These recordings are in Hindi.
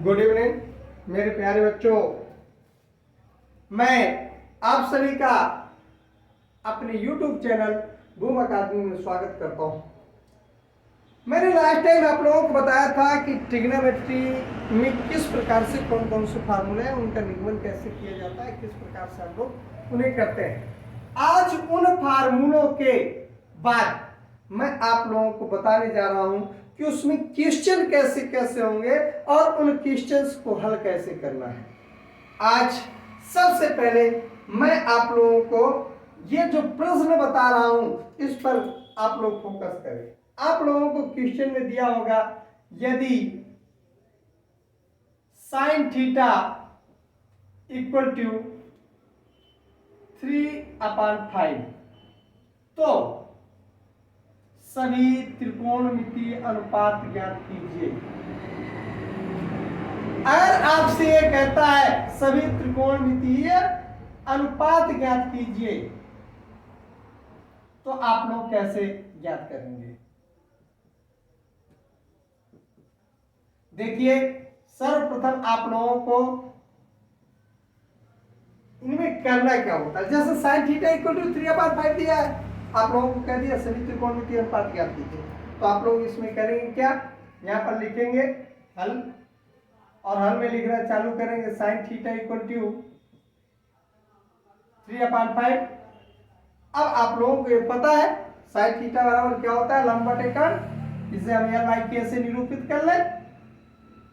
गुड इवनिंग मेरे प्यारे बच्चों। मैं आप सभी का अपने YouTube चैनल बूम अकादमी में स्वागत करता हूं। मैंने लास्ट टाइम आप लोगों को बताया था कि ट्रिग्नोमेट्री में किस प्रकार से कौन कौन से फार्मूले हैं, उनका निगमन कैसे किया जाता है, किस प्रकार से हम लोग उन्हें करते हैं। आज उन फार्मूलों के बाद मैं आप लोगों को बताने जा रहा हूं कि उसमें क्वेश्चन कैसे कैसे होंगे और उन क्वेश्चंस को हल कैसे करना है। आज सबसे पहले मैं आप लोगों को ये जो प्रश्न बता रहा हूं इस पर आप लोग फोकस करें। आप लोगों को क्वेश्चन में दिया होगा, यदि साइन थीटा इक्वल टू 3/5 तो सभी त्रिकोणमितीय अनुपात ज्ञात कीजिए। अगर आपसे ये कहता है सभी त्रिकोणमितीय अनुपात ज्ञात कीजिए तो आप लोग कैसे ज्ञात करेंगे? देखिए, सर्वप्रथम आप लोगों को इनमें करना क्या होता है। जैसे साइन थीटा इक्वल टू 3/5 दिया है, आप लोगों को कह दिया सभी त्रिकोणमितीय अनुपात ज्ञात कीजिए, तो आप लोग इसमें करेंगे क्या, यहाँ पर लिखेंगे हल और हल में लिखना चालू करेंगे। Sine theta equal to 3/5। अब आप लोगों को ये पता है साइन थीटा बराबर क्या होता है, लंब बटे कर्ण। इसे हम यहाँ लाइक कैसे निरूपित कर ले।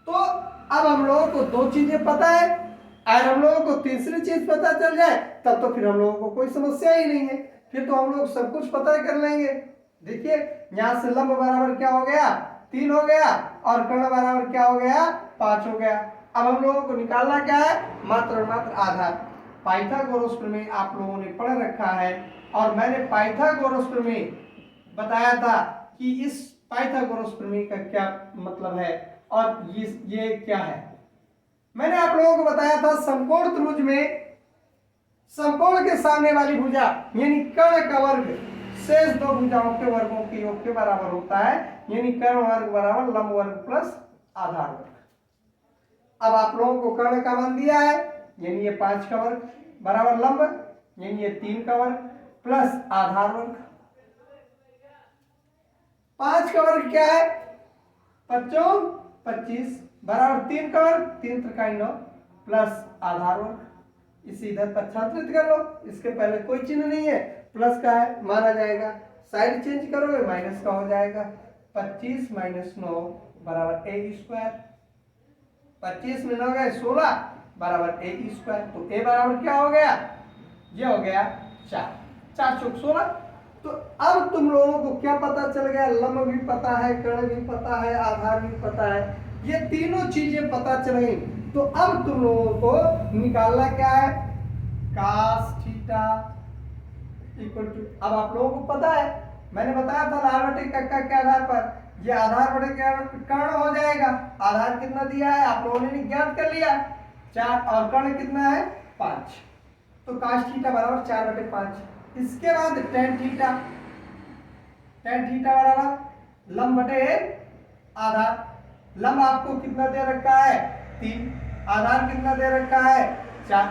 तो अब हम लोगों को दो चीजें पता है, अगर हम लोगों को तीसरी चीज पता चल जाए तब तो फिर हम लोगों को कोई समस्या ही नहीं है, फिर तो हम लोग सब कुछ पता कर लेंगे। देखिए, यहां से लंब बराबर क्या हो गया, 3 हो गया, और कर्ण बराबर क्या हो गया, 5 हो गया। अब हम लोगों को निकालना क्या है, मात्र और मात्र आधार। पाइथागोरस प्रमेय आप लोगों ने पढ़ रखा है और मैंने पाइथागोरस प्रमेय बताया था कि इस पाइथागोरस प्रमेय का क्या मतलब है और ये क्या है। मैंने आप लोगों को बताया था समकोण त्रिभुज में समकोण के सामने वाली भुजा यानी कर्ण का वर्ग शेष दो भुजाओं के वर्गों के योग के बराबर होता है, यानी कर्ण वर्ग बराबर लंब वर्ग प्लस आधार वर्ग। अब आप लोगों को कर्ण का मान दिया है, यानी ये 5 का वर्ग बराबर लंब, यानी ये 3 का वर्ग प्लस आधार वर्ग। 5 का वर्ग क्या है, 5 25 बराबर 3 का वर्ग 3 त्रिकाई 9 प्लस आधार वर्ग। इसे इधर पक्षांतरित कर लो, इसके पहले कोई चिन्ह नहीं है, प्लस का है माना जाएगा। साइड चेंज करोगे माइनस का हो जाएगा। 25 माइनस 9 बराबर a स्क्वायर। 25 में 9 गए 16 बराबर a स्क्वायर। तो a बराबर क्या हो गया, ये हो गया 4, 4 चौक 16। तो अब तुम लोगों को क्या पता चल गया, लंब भी पता है, कर्ण भी पता है, आधार भी पता है, ये तीनों चीजें पता चल गई। तो अब तुम लोगों को निकालना क्या है, कास थीटा इक्वल टू, अब आप लोगों को पता है मैंने बताया था आधार बटे कक्का के आधार पर ये आधार बटे कर्ण हो जाएगा। आधार कितना दिया है आप लोगों ने ज्ञात कर लिया 4 और कर्ण कितना है 5, तो कास थीटा बराबर 4/5। इसके बाद टेन थीटा बराबर लंब बटे आधार। लंब आपको कितना दे रखा है 3, आधार कितना दे रखा है 4।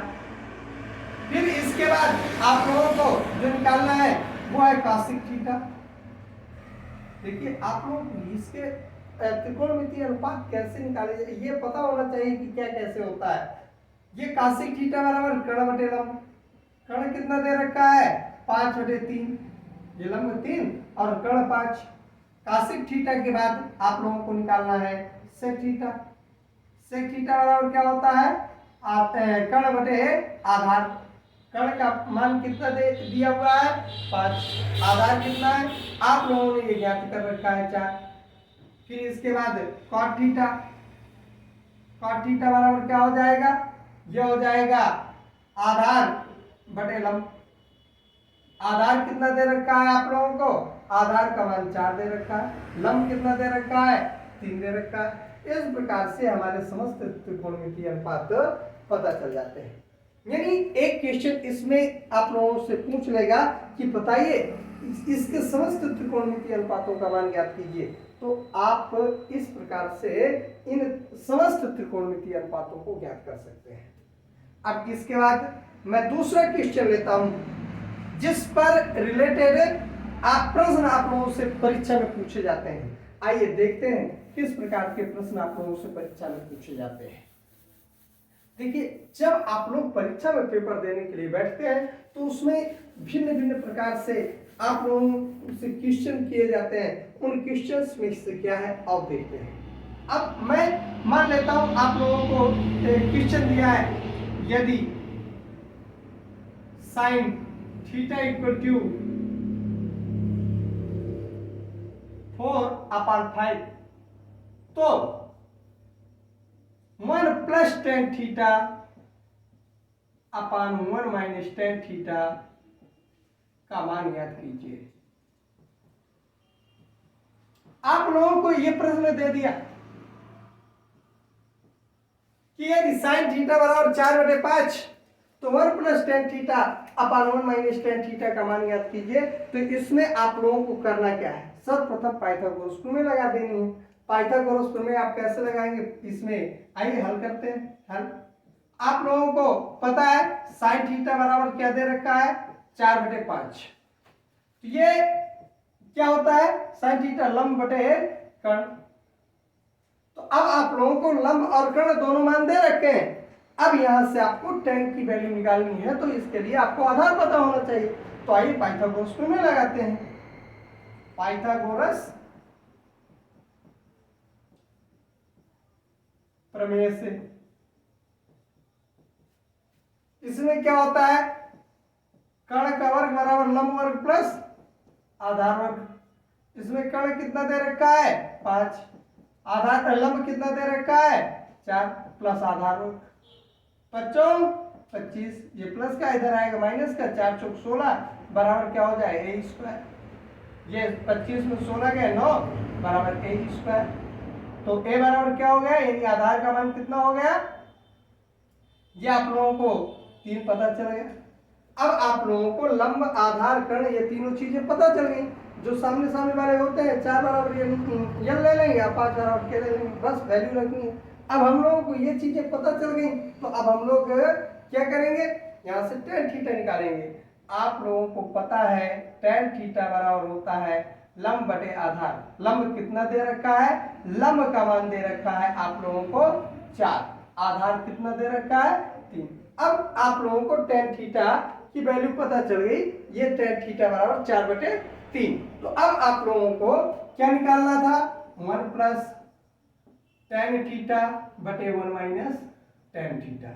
फिर इसके बाद आप लोगों को जो निकालना है वो है कासिक थीटा। देखिए, आप लोगों को इसके त्रिकोणमितीय अनुपात कैसे निकाले जाए ये पता होना चाहिए कि क्या कैसे होता है। ये कासिक थीटा बराबर कर्ण बटे लंब। कर्ण कितना दे रखा है 5/3, ये लंब 3 और कर्ण 5। कासिक थीटा के बाद आप लोगों को निकालना है सेक थीटा। सेक थीटा बराबर क्या होता है, कर्ण बटे आधार। कर्ण का मान कितना दिया हुआ है 5, आधार कितना है आप लोगों ने ये ज्ञात कर रखा है 4। फिर इसके बाद कॉट थीटा बराबर क्या हो जाएगा, ये हो जाएगा आधार बटे लंब। आधार कितना दे रखा है आप लोगों को, आधार का मान 4 दे रखा है, लंब कितना दे रखा है 3 दे रखा है। इस प्रकार से हमारे समस्त त्रिकोणमितीय अनुपात पता चल जाते हैं। यानी एक क्वेश्चन इसमें आप लोगों से पूछ लेगा कि बताइए इसके समस्त त्रिकोणमितीय अनुपातों का मान ज्ञात कीजिए। तो आप इस प्रकार से इन समस्त त्रिकोणमितीय अनुपातों को ज्ञात कर सकते हैं। अब इसके बाद मैं दूसरा क्वेश्चन लेता हूं जिस पर रिलेटेड आप प्रश्न आप लोगों से परीक्षा में पूछे जाते हैं। आइए देखते हैं किस प्रकार के प्रश्न आप लोगों से परीक्षा में पूछे जाते हैं। देखिए, जब आप लोग परीक्षा में पेपर देने के लिए बैठते हैं तो उसमें भिन्न भिन्न प्रकार से आप लोगों से क्वेश्चन किए जाते हैं। उन क्वेश्चंस में से क्या है आप देखते हैं। अब मैं मान लेता हूं आप लोगों को क्वेश्चन दिया है, यदि साइन थीटा इक्वल टू 4/5 तो 1 + tan theta upon 1 - tan theta का मान ज्ञात कीजिए। आप लोगों को यह प्रश्न दे दिया कि यदि साइन थीटा बराबर 4/5 तो 1 + tan theta upon 1 - tan theta का मान ज्ञात कीजिए। तो इसमें आप लोगों को करना क्या है, सर्वप्रथम पाइथागोरस प्रमेय लगा देनी है। पाइथागोरस प्रमेय आप कैसे लगाएंगे, इसमें आइए हल करते हैं। हल आप लोगों को पता है साइन थीटा बराबर क्या दे रखा है, 4/5। तो ये क्या होता है, साइन थीटा लंब बटे कर्ण। तो अब आप लोगों को लंब और कर्ण दोनों मान दे रखे हैं। अब यहां से आपको tan की वैल्यू निकालनी है, तो इसके लिए आपको आधार पता होना चाहिए। तो आइए पाइथागोरस प्रमेय लगाते हैं। पाइथागोरस प्रमेय से इसमें क्या होता है, कर्ण का वर्ग बराबर लंब वर्ग प्लस आधार वर्ग। इसमें कर्ण कितना दे रखा है, 5, आधार लंब कितना दे रखा है, 4 प्लस आधार वर्ग 25, ये प्लस का इधर आएगा माइनस का, 4 चौक 16 बराबर क्या हो जाए a²। ये 25 में 16 गया 9 बराबर a²। तो a बराबर क्या हो गया, यानी आधार का मान कितना हो गया, ये आप लोगों को 3 पता चल गया। अब आप लोगों को लंब आधार कर्ण ये तीनों चीजें पता चल गई। जो सामने सामने वाले होते हैं 4 बराबर ये ले लेंगे, 5 बराबर के ले लेंगे, बस वैल्यू रखनी है। अब हम लोगों को ये चीजें पता चल गई, तो अब हम लोग क्या करेंगे, यहाँ से tan थीटा निकालेंगे। आप लोगों को पता है tan थीटा बराबर होता है लंब बटे आधार। लंब कितना दे रखा है, लंब का मान दे रखा है आप लोगों को 4, आधार कितना दे रखा है 3। अब आप लोगों को tan थीटा की वैल्यू पता चल गई, ये tan थीटा बराबर 4/3। तो अब आप लोगों को क्या निकालना था, 1 + tan थीटा बटे 1 - tan थीटा।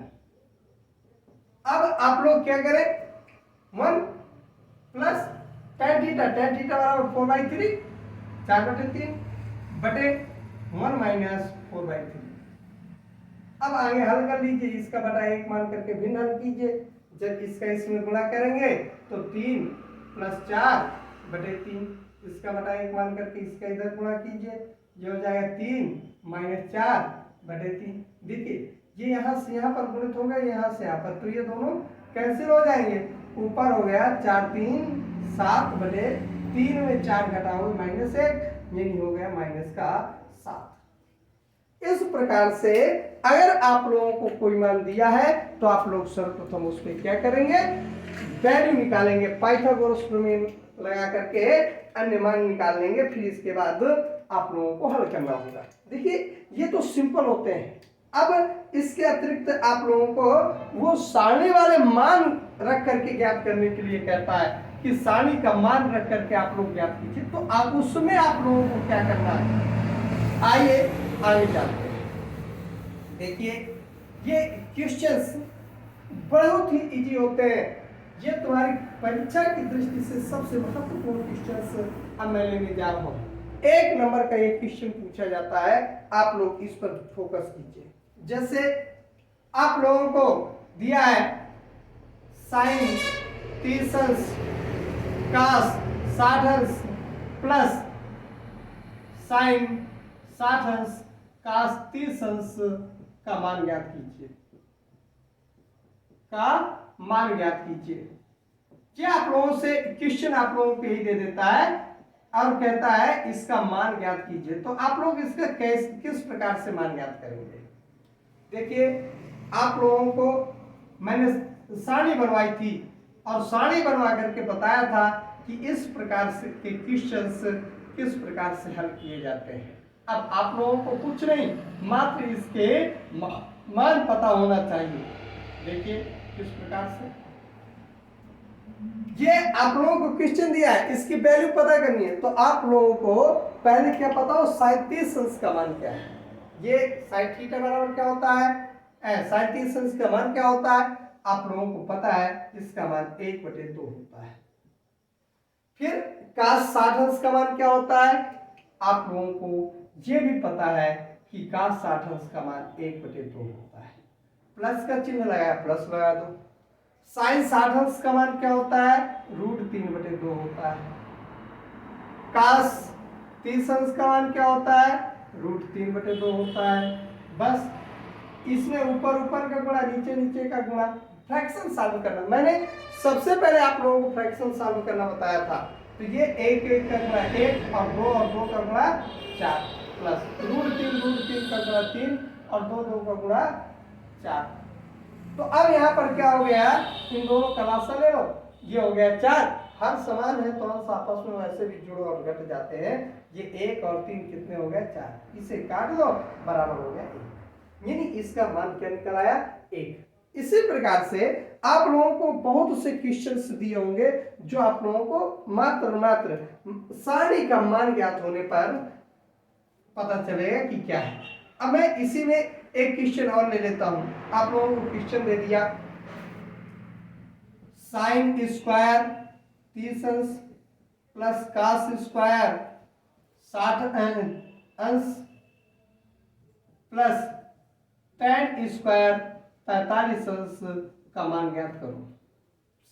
अब आप लोग क्या करें, 1 + tan थीटा बराबर 4/3, 4/3 बटे 1 - 4/3। अब आगे हल कर लीजिए, इसका बटा 1 मान करके भिन्न हल कीजिए। जब इसका इसमें गुणा करेंगे तो 3 + 4/3, इसका बटा 1 मान करके इसका इधर गुणा कीजिए, ये हो जाएगा 3 - 4/3। देखिए ये यहाँ से यहाँ पर गुणित हो गया, यहाँ से यहाँ पर, तो ये दोनों कैंसिल हो जाएंगे। ऊपर हो गया 4 × 3 = 7/3 में 4 घटाओगे -1, यानी हो गया -7। इस प्रकार से अगर आप लोगों को कोई मान दिया है तो आप लोग सर्वप्रथम उस पर क्या करेंगे, वैल्यू निकालेंगे, पाइथागोरस प्रमेय लगा करके अन्य मान निकाल लेंगे। फिर इसके बाद आप लोगों को हल करना होगा। देखिए ये तो सिंपल होते हैं। अब इसके अतिरिक्त आप लोगों को वो सारणी वाले मान रख करके ज्ञात करने के लिए कहता है कि सारणी का मान रख करके आप लोग ज्ञात कीजिए। तो आप उसमें आप लोगों को क्या करना है, आइए आगे चलते हैं। देखिए ये क्वेश्चंस बहुत ही इजी होते हैं। ये तुम्हारी परीक्षा की दृष्टि से सबसे महत्वपूर्ण क्वेश्चंस अब मैं लेने जा रहा हूँ। 1 नंबर का ये क्वेश्चन पूछा जाता है, आप लोग इस पर फोकस कीजिए। जैसे आप लोगों को दिया है sine 30 cos 60 plus sine 60 cos 30 का मान ज्ञात कीजिए, ये आप लोगों से क्वेश्चन आप लोगों को यही दे देता है और कहता है इसका मान ज्ञात कीजिए। तो आप लोग इसका किस प्रकार से मान ज्ञात करेंगे? देखिए, आप लोगों को मैंने सारणी बनवाई थी और सारणी बनवा करके बताया था कि इस प्रकार से के क्वेश्चंस किस प्रकार से हल किए जाते हैं। अब आप लोगों को कुछ नहीं, मात्र इसके मान पता होना चाहिए। देखिए किस प्रकार से ये आप लोगों को क्वेश्चन दिया है, इसकी वैल्यू पता करनी है। तो आप लोगों को पहले क्या पता हो, साइन 30 अंश का मान क्या है। ये साइन थीटा बराबर क्या होता है, साइन 30 अंश का मान क्या होता है, आप लोगों को पता है इसका मान 1/2 होता है। फिर कास 60 अंश का मान क्या होता है, आप लोगों को ये भी पता है कि कास 60 अंश का मान 1/2 होता है। प्लस का चिन्ह लगाया, प्लस लगा दो। साइन 60 अंश का मान क्या होता है, √3/2 होता है। कास 30 अंश का मान क्या होता है, √3/2 होता है। बस इसमें ऊपर ऊपर का गुणा, नीचे नीचे का गुणा, फ्रैक्शन सॉल्व करना। मैंने सबसे पहले आप लोगों को फ्रैक्शन सॉल्व करना बताया था। तो ये 1 का गुणा 1 और 2 का गुणा 4 प्लस √3 का गुणा 3 और 2 का गुणा 4। तो अब यहाँ पर क्या हो गया, इन दोनों का लासा ले लो, ये हो गया 4। हर समान है तो अंश आपस में वैसे भी जुड़ और घट जाते हैं। ये 1 और 3 कितने हो गए, 4। इसे काट दो, बराबर हो गया 1। यानी इसका मान क्या निकल आया, 1। इसी प्रकार से आप लोगों को बहुत से क्वेश्चंस दिए होंगे जो आप लोगों को मात्र सारणी का मान ज्ञात होने पर पता चलेगा कि क्या है। अब मैं इसी में एक क्वेश्चन और ले लेता हूं। आप लोगों को क्वेश्चन दे दिया, साइन स्क्वायर 30 अंश प्लस कास स्क्वायर 60 अंश प्लस tan स्क्वायर 45 अंश का मान ज्ञात करो।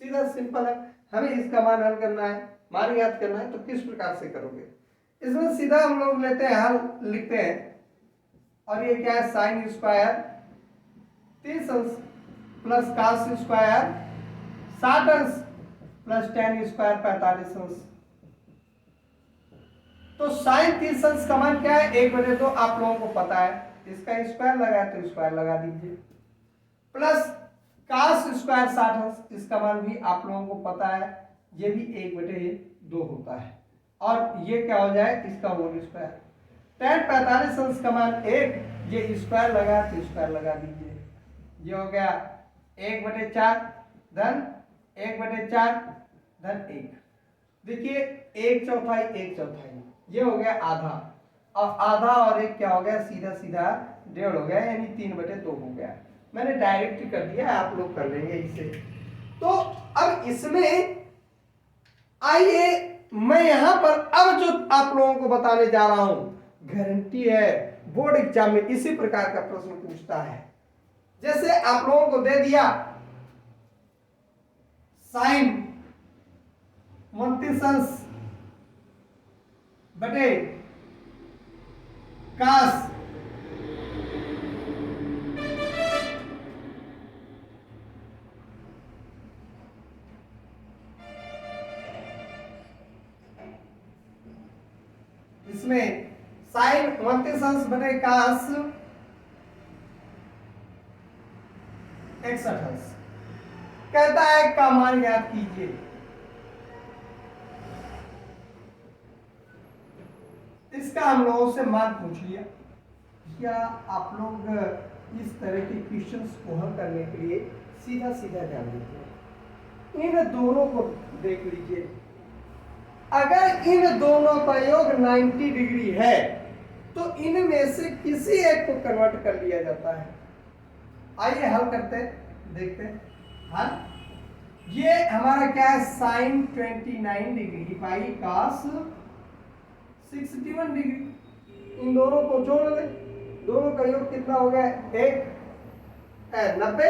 सीधा सिंपल है, हमें इसका मान हल करना है, मान ज्ञात करना है। तो किस प्रकार से करोगे, इसमें सीधा हम लोग लेते हैं, हल लिखते हैं। और ये क्या है, साइन स्क्वायर 30 अंश प्लस कास स्क्वायर 60 अंश प्लस tan स्क्वायर 45 अंश। तो साइन 30 अंश का मान क्या है, 1/2। आप लोगों को पता है, इसका स्क्वायर लगाया तो स्क्वायर लगा दीजिए। प्लस कास स्क्वायर 60 अंश, इसका मान भी आप लोगों को पता है, ये भी 1/2 होता है। और ये क्या हो जाए, इसका होल स्क्वायर। tan 45 अंश का मान 1, ये स्क्वायर लगा तो स्क्वायर लगा दीजिए। ये हो गया 1/4 धन 1/4 धन 1। देखिए 1/4 1/4, ये हो गया आधा। और आधा और 1 क्या हो गया, सीधा सीधा 1.5 हो गया, यानी 3/2 हो गया। मैंने डायरेक्ट कर दिया, आप लोग कर लेंगे इसे। तो अब इसमें आइए मैं यहां पर अब जो आप लोगों को बताने जा रहा हूं, गारंटी है बोर्ड एग्जाम में इसी प्रकार का प्रश्न पूछता है। जैसे आप लोगों को दे दिया साइन 29 अंश बटे कास 29 अंश बटे कास 61 अंश। कहता है का मान ज्ञात कीजिए। इसका हम लोगों से मान पूछ लिया। क्या आप लोग इस तरह के क्वेश्चंस को हल करने के लिए सीधा सीधा ध्यान दीजिए, इन दोनों को देख लीजिए। अगर इन दोनों का योग 90 डिग्री है तो इनमें से किसी एक को कन्वर्ट कर लिया जाता है। आइए हल करते हैं, देखते हैं। हाँ, ये हमारा क्या है, sine 29 degree by cos 61 degree. इन दोनों को जोड़ ले, दोनों का योग कितना हो गया, 90।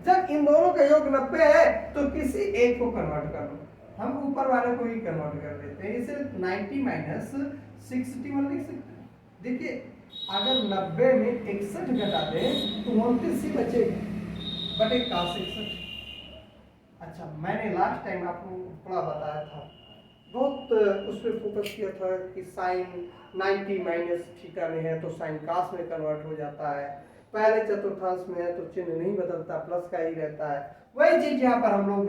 जब इन दोनों का योग 90 है तो किसी एक को कन्वर्ट कर लो। हम ऊपर वाले को ही कन्वर्ट कर देते हैं, इसे 90 माइनस 61 लिख सकते हैं। देखिए अगर 90 में 61 घटा दें तो 29 ही बचेगा बटे कास 61। अच्छा, मैंने लास्ट टाइम आपको थोड़ा बताया था, बहुत उस पर फोकस किया था कि साइन 90 माइनस थीटा में है तो साइन कास में कन्वर्ट हो जाता है, पहले चतुर्थांश में है तो चिन्ह नहीं बदलता, प्लस का ही रहता है। वही चीज यहाँ पर हम लोग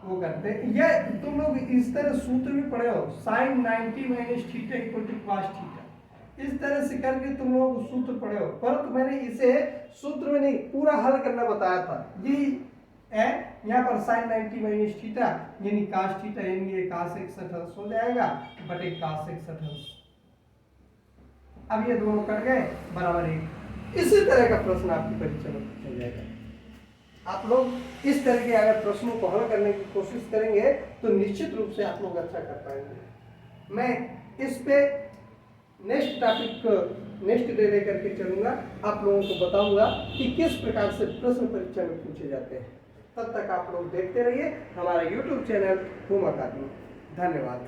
वो करते हैं। ये तुम लोग इस तरह सूत्र भी पढ़े हो, sine 90 minus theta equal to cos theta, इस तरह से करके तुम लोग सूत्र पढ़े हो, परंतु मैंने इसे सूत्र में नहीं पूरा हल करना बताया था। यही है यहाँ पर साइन 90 माइनस थीटा यानी cos थीटा यानी ये cos 61 हो जाएगा बटे cos 61। अब ये दोनों कट गए बराबर 1। इसी तरह का प्रश्न आपकी परीक्षा में पूछा जाएगा। आप लोग इस तरह के अगर प्रश्नों को हल करने की कोशिश करेंगे तो निश्चित रूप से आप लोग अच्छा कर पाएंगे। मैं इस पे नेक्स्ट टॉपिक नेक्स्ट डे लेकर के चलूंगा, आप लोगों को बताऊंगा कि किस प्रकार से प्रश्न परीक्षा में पूछे जाते हैं। तब तक आप लोग देखते रहिए हमारा YouTube चैनल होम अकादमी। धन्यवाद।